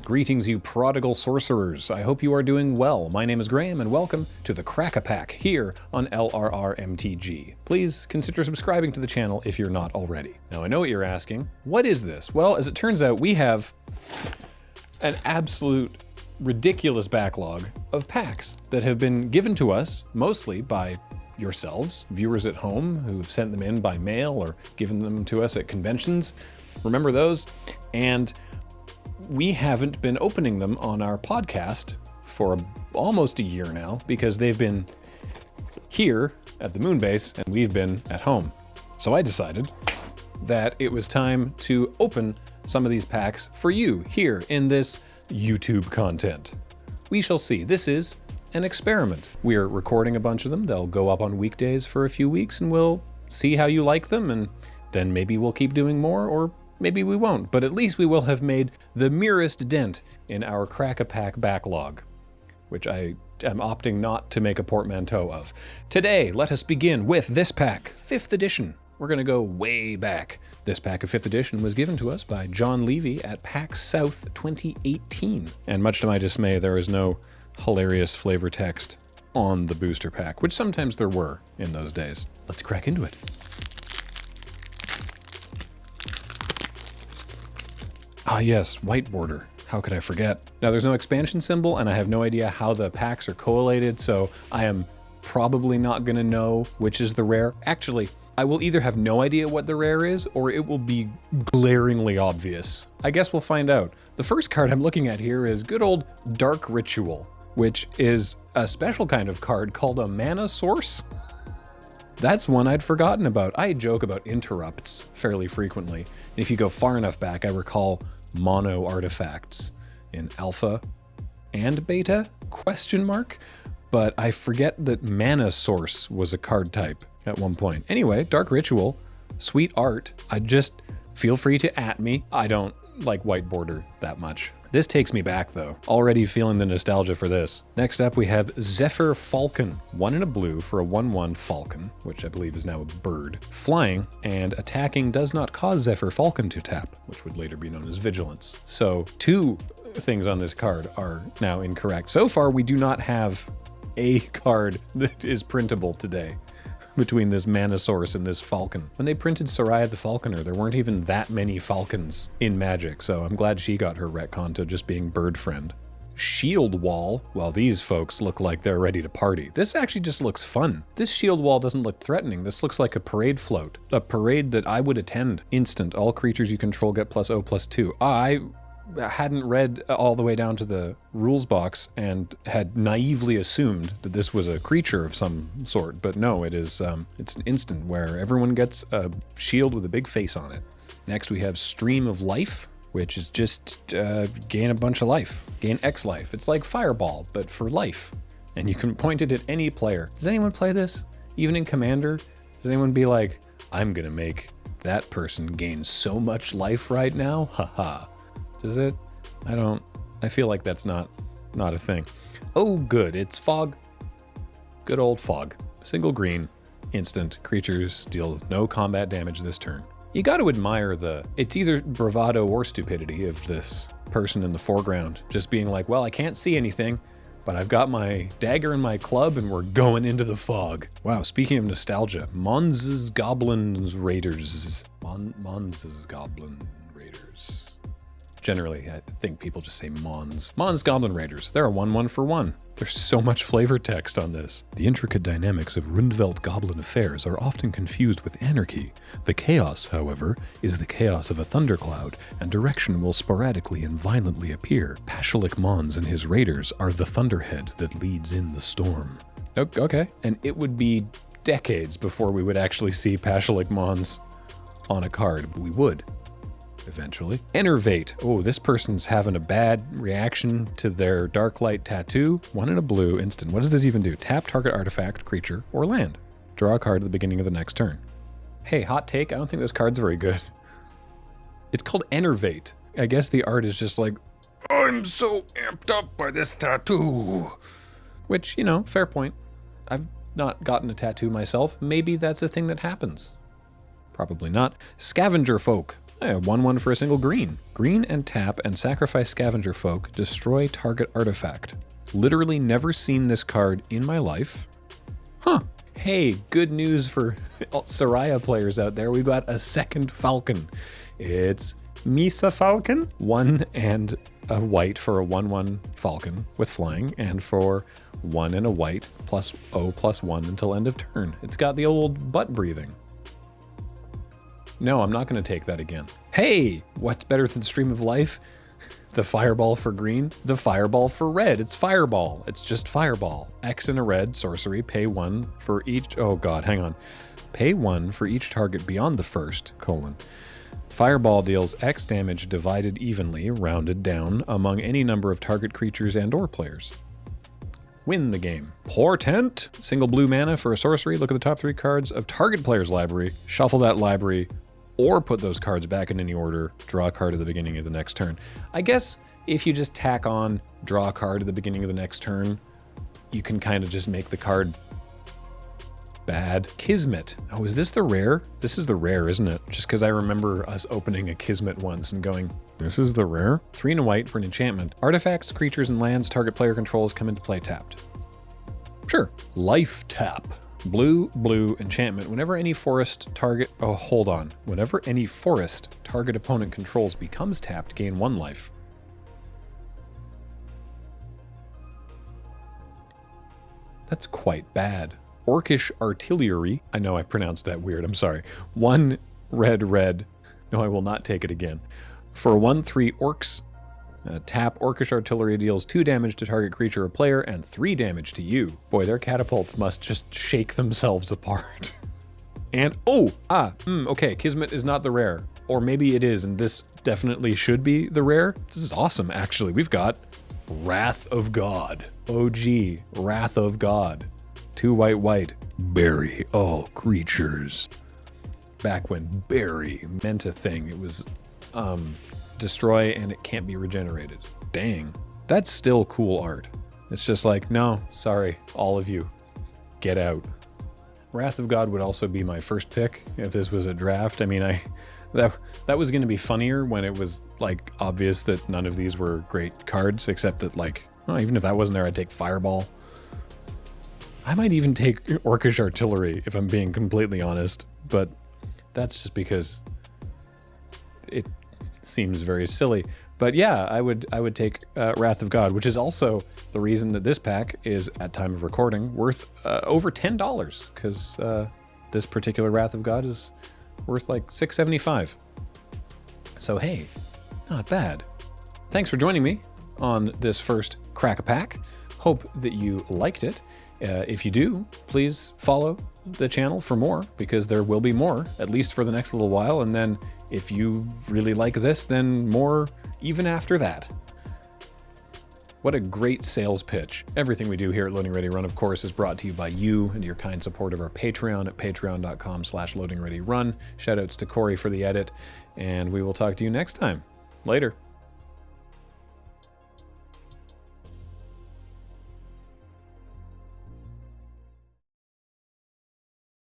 Greetings, you prodigal sorcerers. I hope you are doing well. My name is Graham, and welcome to the Crack-a-Pack here on LRRMTG. Please consider subscribing to the channel if you're not already. Now, I know what you're asking. What is this? Well, as it turns out, we have an absolute ridiculous backlog of packs that have been given to us mostly by yourselves, viewers at home who've sent them in by mail or given them to us at conventions. Remember those? And we haven't been opening them on our podcast for almost a year now because they've been here at the Moonbase and we've been at home. So I decided that it was time to open some of these packs for you here in this YouTube content. We shall see. This is an experiment. We're recording a bunch of them. They'll go up on weekdays for a few weeks and we'll see how you like them, and then maybe we'll keep doing more, or maybe we won't, but at least we will have made the merest dent in our Crack-a-Pack backlog, which I am opting not to make a portmanteau of. Today, let us begin with this pack, 5th edition. We're going to go way back. This pack of 5th edition was given to us by John Levy at PAX South 2018. And much to my dismay, there is no hilarious flavor text on the booster pack, which sometimes there were in those days. Let's crack into it. Ah yes, white border. How could I forget? Now there's no expansion symbol and I have no idea how the packs are collated, so I am probably not gonna know which is the rare. Actually, I will either have no idea what the rare is or it will be glaringly obvious. I guess we'll find out. The first card I'm looking at here is good old Dark Ritual, which is a special kind of card called a mana source. That's one I'd forgotten about. I joke about interrupts fairly frequently. And if you go far enough back, I recall mono artifacts in alpha and beta, ? But I forget that mana source was a card type at one point. Anyway, Dark Ritual, sweet art. Just feel free to @ me. I don't like white border that much. This takes me back though. Already feeling the nostalgia for this. Next up we have Zephyr Falcon. 1 in a blue for a 1/1 Falcon, which I believe is now a bird. Flying and attacking does not cause Zephyr Falcon to tap, which would later be known as Vigilance. So 2 things on this card are now incorrect. So far we do not have a card that is printable today between this mana source and this falcon. When they printed Soraya the Falconer, there weren't even that many falcons in Magic, so I'm glad she got her retcon to just being bird friend. Shield Wall, well, these folks look like they're ready to party. This actually just looks fun. This shield wall doesn't look threatening. This looks like a parade float. A parade that I would attend. Instant, all creatures you control get +0/+2. I hadn't read all the way down to the rules box and had naively assumed that this was a creature of some sort, but no, it's an instant where everyone gets a shield with a big face on it. Next we have Stream of Life, which is just gain a bunch of life, gain X life. It's like Fireball, but for life, and you can point it at any player. Does anyone play this? Even in Commander? Does anyone be like, I'm gonna make that person gain so much life right now? Haha. Does it? I feel like that's not a thing. Oh good, it's Fog. Good old Fog. Single green, instant, creatures deal no combat damage this turn. You gotta admire it's either bravado or stupidity of this person in the foreground, just being like, well, I can't see anything, but I've got my dagger and my club and we're going into the fog. Wow, speaking of nostalgia, Mons's Goblin Raiders. Mons's Goblin Raiders. Generally, I think people just say Mons. Mons Goblin Raiders. They're a 1/1 for 1. There's so much flavor text on this. The intricate dynamics of Rundvelt goblin affairs are often confused with anarchy. The chaos, however, is the chaos of a thundercloud, and direction will sporadically and violently appear. Pashulik Mons and his raiders are the thunderhead that leads in the storm. Okay. And it would be decades before we would actually see Pashulik Mons on a card, but we would. Eventually. Enervate. Oh, this person's having a bad reaction to their Dark Light tattoo. 1 in a blue, instant. What does this even do? Tap target artifact, creature, or land. Draw a card at the beginning of the next turn. Hey, hot take, I don't think this card's very good. It's called Enervate. I guess the art is just like, I'm so amped up by this tattoo. Which, fair point. I've not gotten a tattoo myself. Maybe that's a thing that happens. Probably not. Scavenger Folk. Hey, 1/1 for a single green. Green and tap and sacrifice scavenger folk, destroy target artifact. Literally never seen this card in my life. Huh. Hey, good news for Soraya players out there. We've got a second Falcon. It's Misa Falcon. 1 and a white for a 1/1 Falcon with flying, and for 1 and a white +0/+1 until end of turn. It's got the old butt breathing. No, I'm not going to take that again. Hey, what's better than Stream of Life? The Fireball for green, the Fireball for red. It's Fireball. It's just Fireball. X in a red sorcery, pay 1 for each. Oh God, hang on. Pay 1 for each target beyond the first, : Fireball deals X damage divided evenly, rounded down, among any number of target creatures and or players. Win the game. Portent, single blue mana for a sorcery. Look at the top 3 cards of target player's library, shuffle that library, or put those cards back in any order, draw a card at the beginning of the next turn. I guess if you just tack on draw a card at the beginning of the next turn, you can kind of just make the card bad. Kismet. Oh, is this the rare? This is the rare, isn't it? Just because I remember us opening a Kismet once and going, this is the rare? 3 and a white for an enchantment. Artifacts, creatures, and lands target player controls come into play tapped. Sure. Life tap. Blue, blue, enchantment. Whenever any forest target... Oh, hold on. Whenever any forest target opponent controls becomes tapped, gain 1 life. That's quite bad. Orcish Artillery. I know I pronounced that weird. I'm sorry. 1 red, red. No, I will not take it again. For 1/3 orcs, tap Orcish Artillery deals 2 damage to target creature or player and 3 damage to you. Boy, their catapults must just shake themselves apart. And, okay, Kismet is not the rare. Or maybe it is, and this definitely should be the rare. This is awesome, actually. We've got Wrath of God. OG, Wrath of God. 2 white, white. Bury all creatures. Back when bury meant a thing, it was destroy and it can't be regenerated. Dang. That's still cool art. It's just like, no, sorry, all of you, get out. Wrath of God would also be my first pick if this was a draft. I mean, that was going to be funnier when it was like obvious that none of these were great cards, except that like, oh, even if that wasn't there, I'd take Fireball. I might even take Orcish Artillery if I'm being completely honest, but that's just because it seems very silly. But yeah, I would take Wrath of God, which is also the reason that this pack is, at time of recording, worth over $10, because this particular Wrath of God is worth like $6.75. So hey, not bad. Thanks for joining me on this first crack a pack. Hope that you liked it. If you do, please follow the channel for more, because there will be more, at least for the next little while. And then if you really like this, then more even after that. What a great sales pitch. Everything we do here at Loading Ready Run, of course, is brought to you by you and your kind support of our Patreon at patreon.com/loadingreadyrun. Shoutouts to Corey for the edit, and we will talk to you next time. Later.